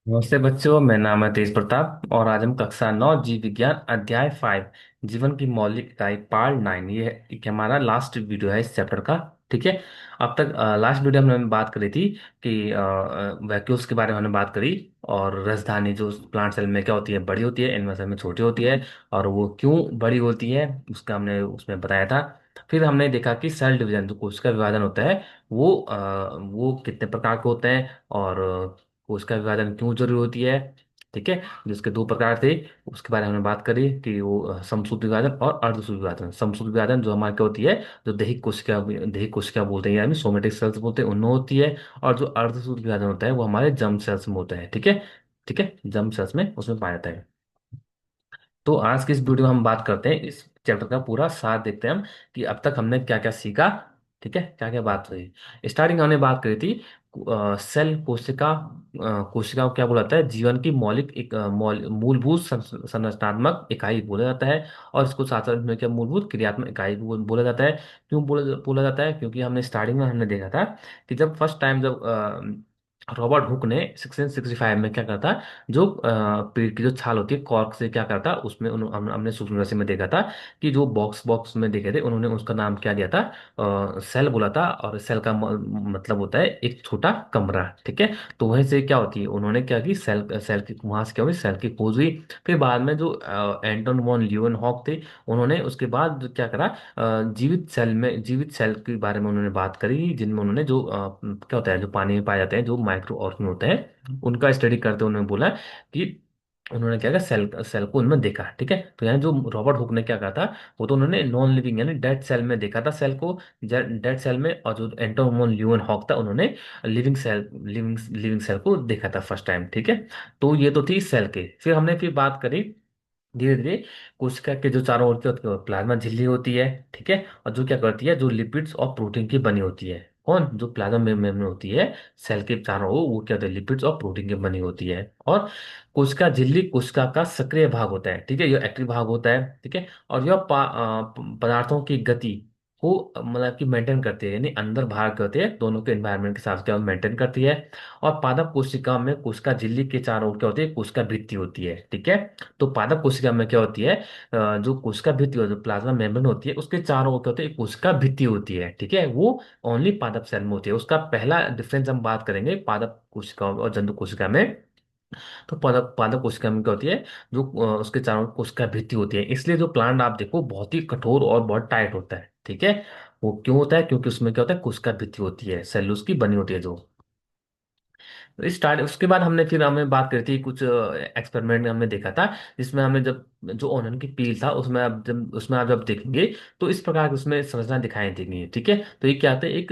नमस्ते बच्चों, मेरा नाम है तेज प्रताप और आज हम कक्षा 9 जीव विज्ञान अध्याय 5 जीवन की मौलिक इकाई पार्ट 9 ये है एक हमारा लास्ट वीडियो है इस चैप्टर का। ठीक है। अब तक लास्ट वीडियो में हमने बात करी थी कि वैक्यूल्स के बारे में हमने बात करी और राजधानी जो प्लांट सेल में क्या होती है, बड़ी होती है, एनिमल सेल में छोटी होती है। और वो क्यों बड़ी होती है उसका हमने उसमें बताया था। फिर हमने देखा कि सेल डिवीजन जो कोशिका विभाजन होता है वो कितने प्रकार के होते हैं और कोशिका विभाजन क्यों जरूरी होती है। ठीक है। जिसके दो प्रकार थे उसके बारे में हमने बात करी कि वो समसूत्र विभाजन और अर्धसूत्र विभाजन। समसूत्र विभाजन जो हमारे क्या होती है, जो दैहिक कोशिका बोलते हैं यानी सोमेटिक सेल्स बोलते हैं, उनमें होती है। और जो अर्धसूत्र विभाजन होता है वो हमारे जर्म सेल्स में होता है। ठीक है। ठीक है, जर्म सेल्स में उसमें पाया जाता है। तो आज की इस वीडियो में हम बात करते हैं इस चैप्टर का पूरा सार देखते हैं हम कि अब तक हमने क्या क्या सीखा। ठीक है, क्या क्या बात हुई। स्टार्टिंग हमने बात करी थी सेल कोशिका को क्या बोला जाता है, जीवन की मौलिक एक मूलभूत संरचनात्मक इकाई बोला जाता है। और इसको साथ साथ में क्या मूलभूत क्रियात्मक इकाई भी बोला जाता है। क्यों बोला जाता है, क्योंकि हमने स्टार्टिंग में हमने देखा था कि जब फर्स्ट टाइम जब रॉबर्ट हुक ने 1665 में क्या करता, जो पेड़ की जो छाल होती है कॉर्क से क्या करता, उसमें हमने सूक्ष्मदर्शी में देखा था कि जो बॉक्स बॉक्स में देखे थे उन्होंने उसका नाम क्या दिया था, सेल बोला था। और सेल का मतलब होता है एक छोटा कमरा। ठीक है। तो वहीं से क्या होती है, उन्होंने क्या की सेल सेल की वहां से क्या हुई, सेल की खोज हुई। फिर बाद में जो एंटन वॉन ल्यूवेनहॉक थे, उन्होंने उसके बाद क्या करा, जीवित सेल के बारे में उन्होंने बात करी जिनमें उन्होंने जो क्या होता है, जो पानी में पाए जाते हैं जो माइक्रो ऑर्गेनिज्म होते हैं उनका स्टडी करते हुए उन्होंने बोला कि उन्होंने क्या किया, सेल सेल को उनमें देखा। ठीक है। तो यानी जो रॉबर्ट हुक ने क्या कहा था, वो तो उन्होंने नॉन लिविंग यानी डेड सेल में देखा था सेल को, डेड सेल में। और जो एंटन वॉन ल्यूवेनहॉक था उन्होंने लिविंग सेल को देखा था फर्स्ट टाइम। ठीक है। तो ये तो थी सेल के। फिर हमने फिर बात करी धीरे धीरे कोशिका के जो चारों ओर की प्लाज्मा झिल्ली होती है। ठीक है। और जो क्या करती है, जो लिपिड्स और प्रोटीन की बनी होती है। कौन, जो प्लाज्मा मेम्ब्रेन होती है सेल के चारों ओर, वो क्या होता है, लिपिड्स और प्रोटीन की बनी होती है। और कोशिका झिल्ली कोशिका का सक्रिय भाग होता है। ठीक है, यह एक्टिव भाग होता है। ठीक है। और यह पदार्थों की गति को मतलब कि मेंटेन करती है, यानी अंदर बाहर करती है, दोनों के एनवायरनमेंट के हिसाब से क्या मेंटेन करती है। और पादप कोशिका में कोशिका झिल्ली के चारों ओर क्या होती है, कोशिका भित्ति होती है। ठीक है। तो पादप कोशिका में क्या होती है, जो कोशिका भित्ति होती है, जो प्लाज्मा मेम्ब्रेन होती है, उसके चारों ओर क्या होती है, कोशिका भित्ति होती है। ठीक है। वो ओनली पादप सेल में होती है। उसका पहला डिफरेंस हम बात करेंगे पादप कोशिका और जंतु कोशिका में। तो पादप पादप कोशिका में क्या होती है, जो उसके चारों ओर कोशिका भित्ति होती है, इसलिए जो प्लांट आप देखो बहुत ही कठोर और बहुत टाइट होता है। ठीक है। वो क्यों होता है, क्योंकि उसमें क्या होता है, कोशिका भित्ति होती है, सेल्यूलोज की बनी होती है जो। स्टार्ट उसके बाद हमने फिर हमें बात करी थी कुछ एक्सपेरिमेंट में हमने देखा था जिसमें हमें जब जो ओनन की पील था उसमें आप जब देखेंगे तो इस प्रकार की उसमें संरचना दिखाई देंगी। ठीक है। तो ये क्या आता है,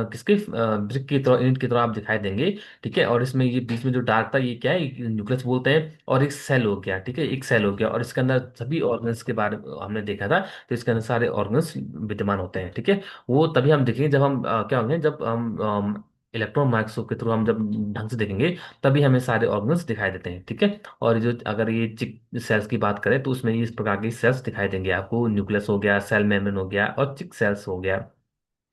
किसके ब्रिक की तरह, ईंट की तरह आप दिखाई देंगे। ठीक है। और इसमें ये बीच में जो डार्क था ये क्या है, न्यूक्लियस बोलते हैं। और एक सेल हो गया। ठीक है, एक सेल हो गया और इसके अंदर सभी ऑर्गन्स के बारे में हमने देखा था। तो इसके अंदर सारे ऑर्गन्स विद्यमान होते हैं। ठीक है। वो तभी हम देखेंगे जब हम क्या होंगे, जब हम इलेक्ट्रॉन माइक्रोस्कोप के थ्रू हम जब ढंग से देखेंगे तभी हमें सारे ऑर्गन्स दिखाई देते हैं। ठीक है। और जो अगर ये चिक सेल्स की बात करें तो उसमें इस प्रकार की सेल्स दिखाई देंगे आपको, न्यूक्लियस हो गया, सेल मेम्ब्रेन हो गया और चिक सेल्स हो गया।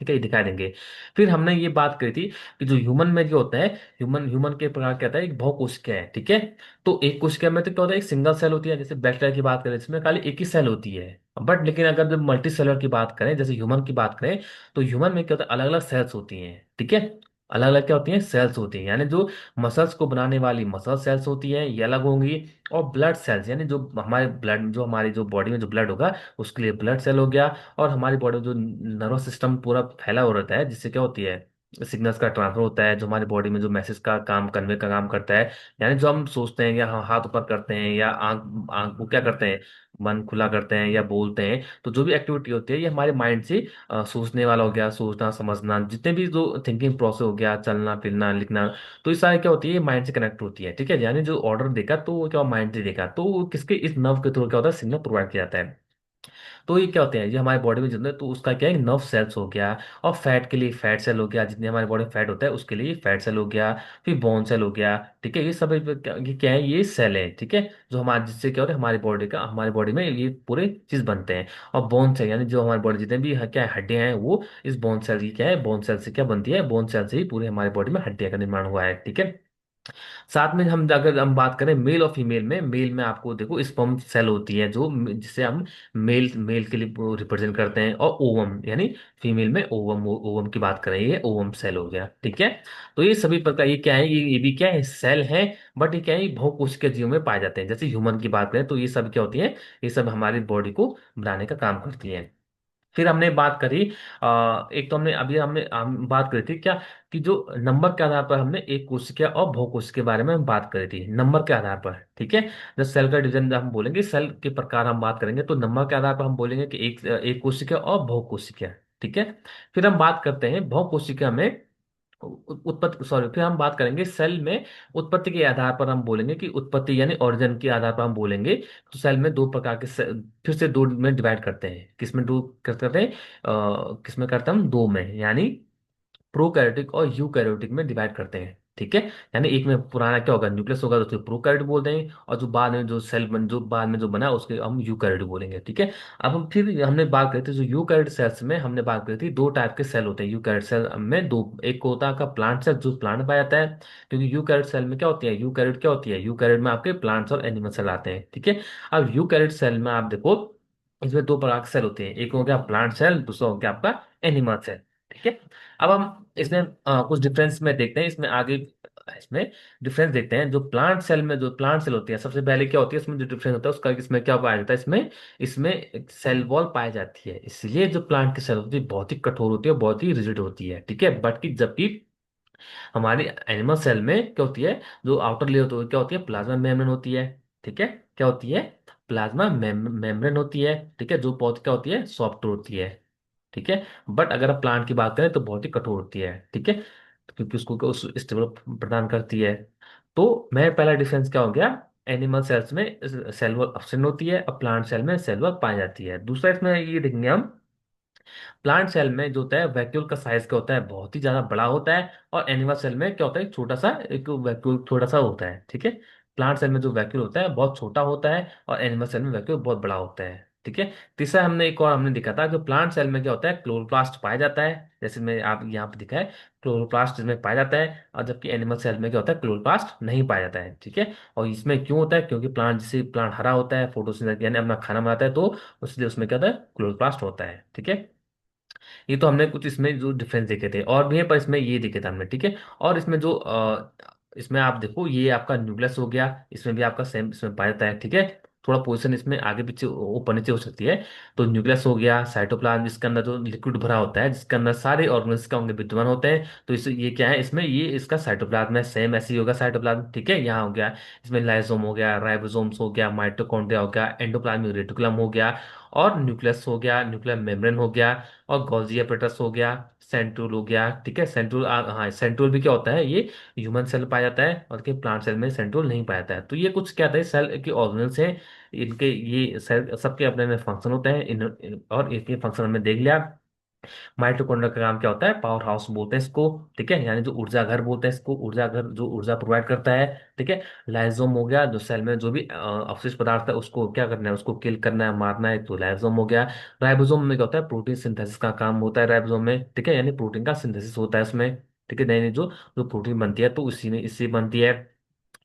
ठीक है, ये दिखाई देंगे। फिर हमने ये बात करी थी कि जो ह्यूमन में जो होता है, ह्यूमन ह्यूमन के प्रकार क्या होता है, एक बहुकोशिका है। ठीक है। तो एक कोशिका में तो क्या होता है, एक सिंगल सेल होती है, जैसे बैक्टीरिया की बात करें इसमें खाली एक ही सेल होती है। बट लेकिन अगर जब मल्टी सेलर की बात करें, जैसे ह्यूमन की बात करें, तो ह्यूमन में क्या होता है, अलग अलग सेल्स होती हैं। ठीक है। अलग अलग क्या होती हैं, सेल्स होती हैं। यानी जो मसल्स को बनाने वाली मसल सेल्स होती हैं ये अलग होंगी। और ब्लड सेल्स यानी जो हमारे ब्लड, जो हमारी जो बॉडी में जो ब्लड होगा उसके लिए ब्लड सेल हो गया। और हमारी बॉडी में जो नर्वस सिस्टम पूरा फैला हो रहता है, जिससे क्या होती है, सिग्नल्स का ट्रांसफर होता है, जो हमारी बॉडी में जो मैसेज का काम कन्वे का काम करता है। यानी जो हम सोचते हैं या हाथ ऊपर करते हैं या आंख आंख को क्या करते हैं, मन खुला करते हैं या बोलते हैं, तो जो भी एक्टिविटी होती है ये हमारे माइंड से सोचने वाला हो गया, सोचना समझना, जितने भी जो थिंकिंग प्रोसेस हो गया, चलना फिरना लिखना, तो ये सारी क्या होती है, ये माइंड से कनेक्ट होती है। ठीक है। यानी जो ऑर्डर देगा तो वो क्या माइंड से देगा, तो वो किसके, इस नर्व के थ्रू क्या होता है, सिग्नल प्रोवाइड किया जाता है। तो ये क्या होते हैं, ये हमारे बॉडी में जितने, तो उसका क्या है, नर्व सेल्स हो गया। और फैट के लिए फैट सेल हो गया, जितने हमारे बॉडी में फैट होता है उसके लिए फैट सेल हो गया। फिर बोन सेल हो गया। ठीक है। ये सब ये क्या है, ये सेल है। ठीक है। जो हमारे, जिससे क्या होता है, हमारी बॉडी में ये पूरे चीज बनते हैं। और बोन सेल यानी जो हमारी बॉडी जितने भी क्या है, हड्डियां हैं, वो इस बोन सेल की क्या है, बोन सेल से क्या बनती है, बोन सेल से ही पूरे हमारी बॉडी में हड्डियां का निर्माण हुआ है। ठीक है। साथ में हम अगर हम बात करें मेल और फीमेल में, मेल में आपको देखो स्पर्म सेल होती है जो जिसे हम मेल मेल के लिए रिप्रेजेंट करते हैं, और ओवम यानी फीमेल में ओवम, ओवम की बात करें, ये ओवम सेल हो गया, ठीक है। तो ये सभी प्रकार, ये क्या है, ये भी क्या है, सेल है। बट ये क्या है, ये बहुकोशिकीय जीवों में पाए जाते हैं। जैसे ह्यूमन की बात करें तो ये सब क्या होती है, ये सब हमारी बॉडी को बनाने का काम करती है। फिर हमने बात करी, एक तो हमने अभी हमने हम बात करी थी क्या, कि जो नंबर के आधार पर हमने एक कोशिका और बहुकोशिका के बारे में हम बात करी थी, नंबर के आधार पर, ठीक है। जब सेल का डिवीजन जब हम बोलेंगे, सेल के प्रकार हम बात करेंगे, तो नंबर के आधार पर हम बोलेंगे कि एक कोशिका और बहुकोशिका, ठीक है। फिर हम बात करते हैं बहुकोशिका में उत्पत्ति, सॉरी, फिर हम बात करेंगे सेल में उत्पत्ति के आधार पर, हम बोलेंगे कि उत्पत्ति यानी ओरिजिन के आधार पर हम बोलेंगे। तो सेल में दो प्रकार के फिर से दो में डिवाइड करते हैं, किसमें दो करते हैं, किसमें करते हैं हम, दो में, यानी प्रोकैरियोटिक और यूकैरियोटिक में डिवाइड करते हैं, ठीक है। यानी एक में पुराना क्या होगा, न्यूक्लियस होगा, तो उसे प्रोकैरियोट बोल देंगे, और जो बाद में जो सेल बन जो बाद में जो बना उसके हम यूकैरियोट बोलेंगे, ठीक है। अब हम फिर हमने बात करी थी, जो यूकैरियोट सेल्स में हमने बात करी थी, दो टाइप के सेल होते हैं यूकैरियोट सेल में, दो, एक को होता है आपका प्लांट सेल, जो प्लांट में पाया जाता है, क्योंकि यूकैरियोट सेल में क्या होती है, यूकैरियोट क्या होती है, यूकैरियोट में आपके प्लांट्स और एनिमल सेल आते हैं, ठीक है। अब यूकैरियोट सेल में आप देखो, इसमें दो प्रकार के सेल होते हैं, एक हो गया प्लांट सेल, दूसरा हो गया आपका एनिमल सेल, ठीक है। अब हम इसमें कुछ डिफरेंस में देखते हैं, इसमें आगे इसमें डिफरेंस देखते हैं। जो प्लांट सेल में जो प्लांट सेल होती है, सबसे पहले क्या होती है, इसमें जो डिफरेंस होता है उसका, इसमें क्या पाया जाता है, इसमें इसमें सेल वॉल पाई जाती है, इसलिए जो प्लांट की सेल होती है बहुत ही कठोर होती है, बहुत ही रिजिड होती है, ठीक है। बट की जबकि हमारी एनिमल सेल में क्या होती है, जो आउटर लेयर होती है क्या होती है, प्लाज्मा मेम्ब्रेन होती है, ठीक है। क्या होती है, प्लाज्मा मेम्ब्रेन होती है, ठीक है, जो बहुत क्या होती है, सॉफ्ट होती है, ठीक है। बट अगर आप प्लांट की बात करें तो बहुत ही कठोर होती है, ठीक है, क्योंकि उसको उस स्टेबल प्रदान करती है। तो मैं पहला डिफरेंस क्या हो गया, एनिमल सेल्स में सेल वॉल अब्सेंट होती है और प्लांट सेल में सेल वॉल पाई जाती है। दूसरा इसमें ये देखेंगे हम, प्लांट सेल में जो होता है वैक्यूल का साइज क्या होता है, बहुत ही ज्यादा बड़ा होता है, और एनिमल सेल में क्या होता है, छोटा सा एक वैक्यूल थोड़ा सा होता है, ठीक है। प्लांट सेल में जो वैक्यूल होता है बहुत छोटा होता है, और एनिमल सेल में वैक्यूल बहुत बड़ा होता है, ठीक है। तीसरा हमने एक और हमने देखा था कि प्लांट सेल में क्या होता है, क्लोरोप्लास्ट पाया जाता है, जैसे मैं आप यहाँ पे दिखा है, क्लोरोप्लास्ट इसमें पाया जाता है, और जबकि एनिमल सेल में क्या होता है, क्लोरोप्लास्ट नहीं पाया जाता है, ठीक है। और इसमें क्यों होता है, क्योंकि प्लांट जैसे प्लांट हरा होता है, फोटोसिंथेसिस यानी अपना खाना बनाता है, तो उसलिए उसमें क्या होता है, क्लोरोप्लास्ट होता है, ठीक है। ये तो हमने कुछ इसमें जो डिफरेंस देखे थे, और भी है पर इसमें ये देखे थे हमने, ठीक है। और इसमें जो इसमें आप देखो, ये आपका न्यूक्लियस हो गया, इसमें भी आपका सेम इसमें पाया जाता है, ठीक है। थोड़ा पोजीशन इसमें आगे पीछे ऊपर नीचे हो सकती है। तो न्यूक्लियस हो गया, साइटोप्लाज्म जिसके अंदर जो लिक्विड भरा होता है, जिसके अंदर सारे ऑर्गेनेल्स का होंगे विद्यमान होते हैं, तो इस ये क्या है, इसमें ये इसका साइटोप्लाज्म है, सेम ऐसे ही होगा साइटोप्लाज्म, ठीक है। यहाँ हो गया, इसमें लाइसोम हो गया, राइबोसोम्स हो गया, माइटोकॉन्ड्रिया हो गया, एंडोप्लाज्मिक रेटिकुलम हो गया, और न्यूक्लियस हो गया, न्यूक्लियर मेम्ब्रेन हो गया, और गोल्जी एपेटस हो गया, सेंट्रूल हो गया, ठीक है। सेंट्रूल हाँ, सेंट्रूल भी क्या होता है, ये ह्यूमन सेल पाया जाता है, और के प्लांट सेल में सेंट्रूल नहीं पाया जाता है। तो ये कुछ क्या था, सेल के ऑर्गेनल्स हैं, इनके ये सेल सबके अपने में फंक्शन होते हैं, और इनके फंक्शन हमने देख लिया। माइटोकॉन्ड्रिया का काम क्या होता है, पावर हाउस बोलते हैं इसको, ठीक है, यानी जो ऊर्जा घर बोलते हैं इसको, ऊर्जा घर जो ऊर्जा प्रोवाइड करता है, ठीक है। लाइजोम हो गया, जो सेल में जो भी अवशिष्ट पदार्थ है उसको क्या करना है, उसको किल करना है, मारना है, तो लाइजोम हो गया। राइबोसोम में क्या होता है, प्रोटीन सिंथेसिस का काम होता है राइबोसोम में, ठीक है, यानी प्रोटीन का सिंथेसिस होता है उसमें, ठीक है, यानी जो जो प्रोटीन बनती है तो इसी ने इससे बनती है।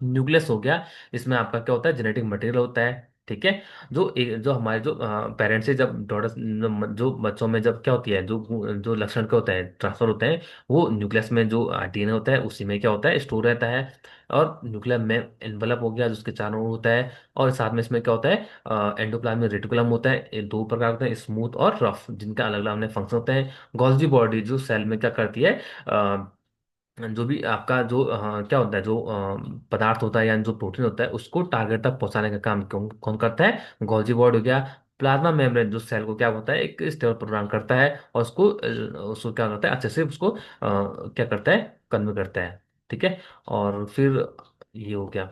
न्यूक्लियस हो गया, इसमें आपका क्या होता है, जेनेटिक मटेरियल होता है, ठीक है। जो हमारे जो पेरेंट्स से जब डॉटर जो बच्चों में जब क्या होती है, जो जो लक्षण क्या होते हैं, ट्रांसफर होते हैं, वो न्यूक्लियस में जो डीएनए होता है उसी में क्या होता है, स्टोर रहता है। और न्यूक्लियर में एनवलप हो गया, जिसके चारों ओर होता है, और साथ में इसमें क्या होता है, एंडोप्लाज्मिक रेटिकुलम होता है। ये दो प्रकार होते हैं, स्मूथ और रफ, जिनका अलग अलग अपने फंक्शन होते हैं। गोल्जी बॉडी जो सेल में क्या करती है, जो भी आपका जो क्या होता है, जो पदार्थ होता है या जो प्रोटीन होता है उसको टारगेट तक पहुंचाने का काम कौन कौन करता है, गोल्जी बॉडी हो गया। प्लाज्मा मेम्ब्रेन जो सेल को क्या होता है, एक स्टेबल प्रदान करता है, और उसको क्या करता है, अच्छे से उसको क्या करता है, कन्वे करता है, ठीक है। और फिर ये हो गया।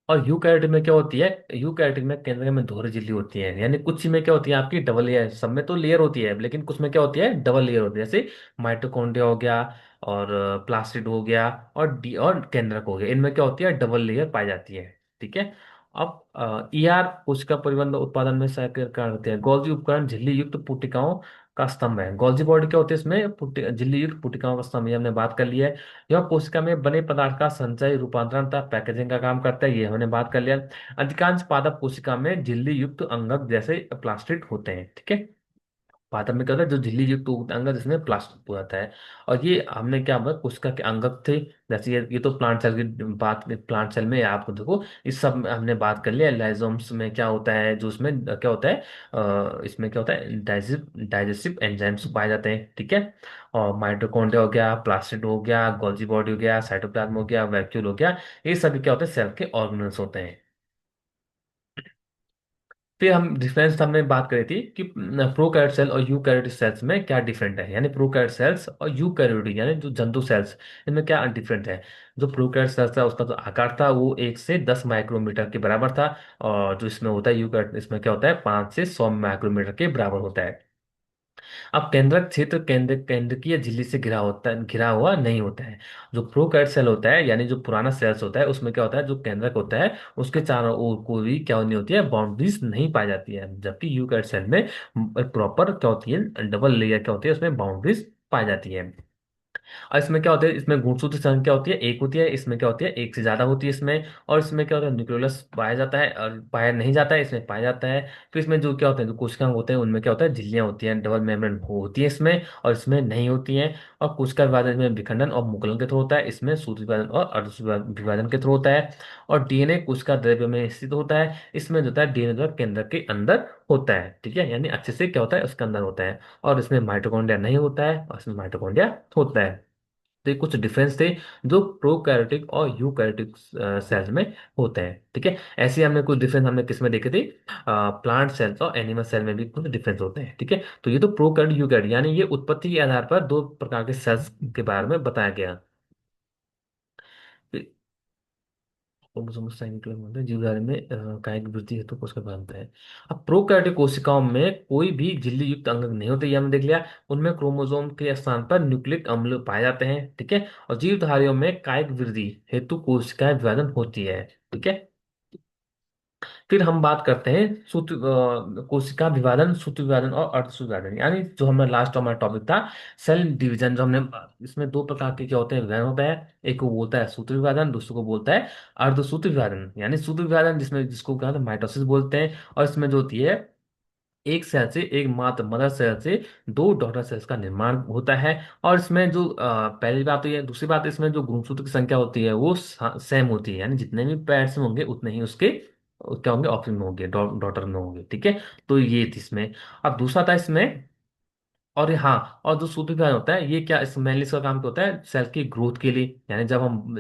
और यूकैरियोटिक में क्या होती है, यूकैरियोटिक में केंद्र में दोहरी झिल्ली होती है, यानी कुछ में क्या होती है आपकी डबल लेयर, सब में तो लेयर होती है लेकिन कुछ में क्या होती है, डबल लेयर होती है, जैसे माइटोकॉन्ड्रिया हो गया, और प्लास्टिड हो गया, और डी और केंद्रक हो गया, इनमें क्या होती है, डबल लेयर पाई जाती है, ठीक है। अब ईआर कोशिका परिबंध उत्पादन में सहायक करते हैं। गोल्जी उपकरण झिल्ली युक्त पुटिकाओं का स्तंभ है। गोल्जी बॉडी क्या होती है, इसमें झिल्ली युक्त पुटिकाओं का स्तंभ, ये हमने बात कर लिया है। यह कोशिका में बने पदार्थ का संचय, रूपांतरण तथा पैकेजिंग का काम करता है, ये हमने बात कर लिया। अधिकांश पादप कोशिका में झिल्ली युक्त अंगक जैसे प्लास्टिड होते हैं, ठीक है। पादप में क्या होता है, जो झिल्ली युक्त अंगक जिसमें प्लास्टिक हो जाता है। और ये हमने क्या बोला, कोशिका के अंगक थे। जैसे ये तो प्लांट सेल की बात, प्लांट सेल में आपको देखो, इस सब में हमने बात कर लिया। लाइजोम्स में क्या होता है, जो उसमें क्या होता है, इसमें क्या होता है, डाइजेस्टिव एंजाइम्स पाए जाते हैं, ठीक है। और माइटोकॉन्ड्रिया हो गया, प्लास्टिड हो गया, गोल्जी बॉडी हो गया, साइटोप्लाज्म हो गया, वैक्यूल हो गया, ये सभी क्या होते हैं, सेल के ऑर्गेनल्स होते हैं। फिर हम डिफरेंस हमने बात करी थी कि प्रोकैरियोट सेल और यूकैरियोटिक सेल्स में क्या डिफरेंट है, यानी प्रोकैरियोट सेल्स और यूकैरियोटिक यानी जो जंतु सेल्स, इनमें क्या डिफरेंट है। जो प्रोकैरियोट सेल्स था उसका जो आकार था वो 1 से 10 माइक्रोमीटर के बराबर था। और जो इसमें होता है यूकैरियोट, इसमें क्या होता है, 5 से 100 माइक्रोमीटर के बराबर होता है। अब केंद्रक क्षेत्र केंद्रकीय झिल्ली से घिरा होता है, घिरा हुआ नहीं होता है। जो प्रोकैरियोट सेल होता है, यानी जो पुराना सेल्स होता है, उसमें क्या होता है, जो केंद्रक होता है उसके चारों ओर कोई क्या नहीं होती है, बाउंड्रीज नहीं पाई जाती है। जबकि यूकैरियोट सेल में प्रॉपर क्या होती है, डबल लेयर क्या होती है, उसमें बाउंड्रीज पाई जाती है। और इसमें क्या होता है, इसमें गुणसूत्र संख्या होती है एक होती है, इसमें क्या होती है, एक से ज्यादा होती है इसमें। और इसमें क्या होता है, न्यूक्लियस पाया जाता है और पाया नहीं जाता है, इसमें पाया जाता है। फिर इसमें जो क्या होते हैं, जो कोशिकाएं होते हैं, उनमें क्या होता है, झिल्लियां होती हैं, डबल मेम्ब्रेन होती है इसमें, और इसमें नहीं होती हैं। और कोशिका विभाजन में विखंडन और मुकुलन के थ्रू होता है, इसमें सूत्र विभाजन और अर्ध विभाजन के थ्रू होता है। और डीएनए कोशिका द्रव्य में स्थित होता है, इसमें जो होता है डीएनए जो है केंद्र के अंदर होता है, ठीक है, यानी अच्छे से क्या होता है, उसके अंदर होता है। और इसमें माइटोकॉन्ड्रिया नहीं होता है, और इसमें माइटोकॉन्ड्रिया होता है। तो ये कुछ डिफरेंस थे जो प्रोकैरियोटिक और यूकैरियोटिक सेल्स में होते हैं, ठीक है। ऐसे ही हमने कुछ डिफरेंस हमने किस में देखे थे, प्लांट सेल्स और एनिमल सेल में भी कुछ डिफरेंस होते हैं, ठीक है। तो ये तो प्रोकैरियोट यूकैरियोट, यानी ये उत्पत्ति के आधार पर दो प्रकार के सेल्स के बारे में बताया गया। क्रोमोसोम साइक्लिक होता है, जीवधारी में कायिक वृद्धि हेतु कोशिका बनता है। अब प्रोकैरियोटिक कोशिकाओं में कोई भी झिल्ली युक्त अंग नहीं होते, ये हमने देख लिया। उनमें क्रोमोसोम के स्थान पर न्यूक्लिक अम्ल पाए जाते हैं, ठीक है। और जीवधारियों में कायिक वृद्धि हेतु कोशिकाएं विभाजन होती है, ठीक है। फिर हम बात करते हैं कोशिका विभाजन, सूत्र विभाजन और अर्धसूत्र विभाजन, यानी जो हमारा लास्ट हमारा टॉपिक था, सेल डिवीजन। जो हमने इसमें दो प्रकार के क्या होते हैं, विभाजन होता है। एक को बोलता है सूत्र विभाजन, दूसरे को बोलता है अर्धसूत्र विभाजन। यानी सूत्र विभाजन जिसमें जिसको क्या होता है, माइटोसिस बोलते हैं। और इसमें जो होती है, एक सेल से, एक मात्र मदर सेल से दो डॉटर सेल्स का निर्माण होता है। और इसमें जो पहली बात तो ये, दूसरी बात इसमें जो गुणसूत्र की संख्या होती है वो सेम होती है, यानी जितने भी पेयर्स में होंगे उतने ही उसके क्या होंगे, ऑप्शन में होंगे, डॉटर में होंगे, ठीक है। तो ये थी इसमें। अब दूसरा था इसमें, और हाँ, और जो सूत्र विभाजन होता है, ये क्या इस मेनली इसका काम क्या होता है, सेल की ग्रोथ के लिए। यानी जब हम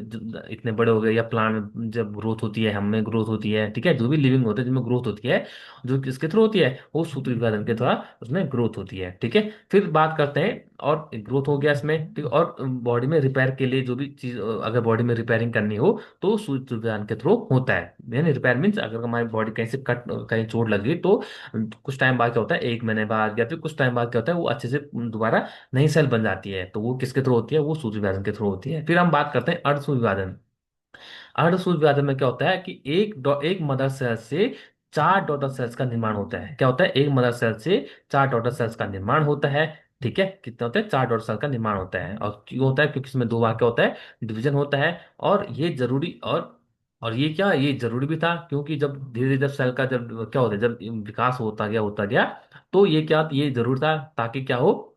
इतने बड़े हो गए, या प्लांट में जब ग्रोथ होती है, हम में ग्रोथ होती है, ठीक है, जो भी लिविंग होते हैं जिनमें ग्रोथ होती है, जो किसके थ्रू होती है, वो सूत्र विभाजन के द्वारा उसमें ग्रोथ होती है, ठीक है। फिर बात करते हैं, और ग्रोथ हो गया इसमें, ठीक है। और बॉडी में रिपेयर के लिए जो भी चीज, अगर बॉडी में रिपेयरिंग करनी हो तो सूत्र विभाजन के थ्रू होता है। यानी रिपेयर मीन्स अगर हमारी बॉडी कहीं से कट, कहीं चोट लगी तो कुछ टाइम बाद क्या होता है, 1 महीने बाद या फिर कुछ टाइम बाद क्या होता है, वो अच्छे से दोबारा नई सेल बन जाती है। तो वो किसके थ्रू होती है, वो सूत्र विभाजन के थ्रू होती है। फिर हम बात करते हैं अर्धसूत्र विभाजन। अर्धसूत्र विभाजन में क्या होता है कि एक मदर सेल से चार डॉटर सेल्स का निर्माण होता है। क्या होता है, एक मदर सेल से चार डॉटर सेल्स का निर्माण होता है, ठीक है। कितने होते हैं, चार डॉटर सेल का निर्माण होता है। और क्यों होता है, क्योंकि इसमें दो बार क्या होता है, डिवीजन होता है। और ये जरूरी, और ये क्या, ये जरूरी भी था, क्योंकि जब धीरे धीरे जब सेल का जब क्या होता है, जब विकास होता गया, तो ये क्या, ये जरूर था, ताकि क्या हो,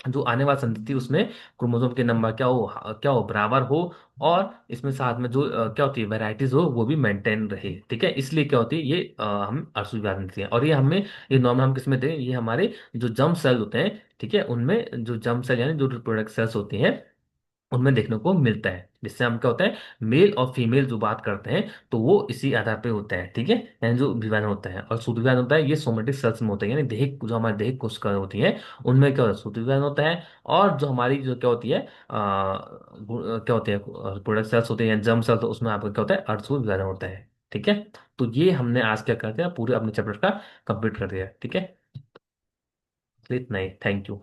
जो आने वाला संतति उसमें क्रोमोसोम के नंबर क्या हो बराबर हो। और इसमें साथ में जो क्या होती है, वैरायटीज हो, वो भी मेंटेन रहे, ठीक है। इसलिए क्या होती है, ये हम अर्सु विभाजन देते हैं। और ये हमें, ये नॉर्मल हम किसमें दें, ये हमारे जो जर्म सेल होते हैं, ठीक है, उनमें जो जर्म सेल यानी जो रिप्रोडक्टिव सेल्स होती हैं, उनमें देखने को मिलता है। जिससे हम क्या होता है, मेल और फीमेल जो बात करते हैं, तो वो इसी आधार पे होता है, ठीक है। यानी जो विभाजन होता है, और सूत्र विभाजन होता है, ये सोमेटिक सेल्स में होता है, यानी देह, जो हमारे देह कोशिकाएं होती हैं, उनमें क्या होता है, सूत्र विभाजन होता है। और जो हमारी जो क्या होती है, क्या होती है, प्रोडक्ट सेल्स होते हैं या जर्म सेल्स, तो उसमें आपका क्या होता है, अर्धसूत्र विभाजन होता है, ठीक है। तो ये हमने आज क्या करते हैं, पूरे अपने चैप्टर का कंप्लीट कर दिया, ठीक है। तो इतना ही, थैंक यू।